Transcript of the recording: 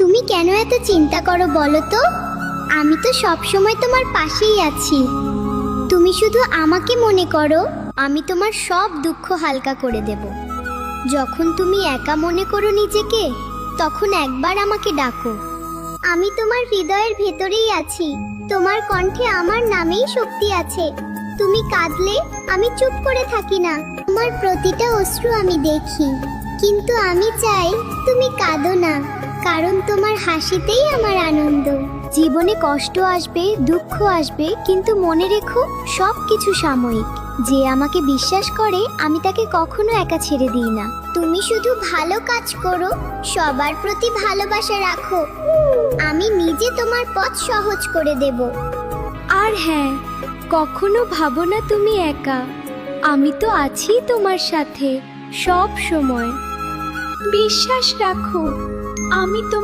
তুমি কেন এত চিন্তা করো বলো তো? আমি তো সব সময় তোমার পাশেই আছি। তুমি শুধু আমাকে মনে করো, আমি তোমার সব দুঃখ হালকা করে দেব। যখন তুমি একা মনে করো নিজেকে, তখন একবার আমাকে ডাকো। আমি তোমার হৃদয়ের ভেতরেই আছি। তোমার কণ্ঠে আমার নামেই শক্তি আছে। তুমি কাঁদলে আমি চুপ করে থাকি না। তোমার প্রতিটা অশ্রু আমি দেখি, কিন্তু আমি চাই তুমি কাঁদো না, কারণ তোমার হাসিতেই আমার আনন্দ। জীবনে কষ্ট আসবে, দুঃখ আসবে, কিন্তু মনে রেখো সব কিছু সাময়িক। যে আমাকে বিশ্বাস করে আমি তাকে কখনো একা ছেড়ে দিই না। তুমি শুধু ভালো কাজ করো, সবার প্রতি ভালোবাসা রাখো। আমি নিজে তোমার পথ সহজ করে দেব। আর হ্যাঁ, কখনো ভাবো না তুমি একা। আমি তো আছি তোমার সাথে সব সময়। বিশ্বাস রাখো, আমি তোমার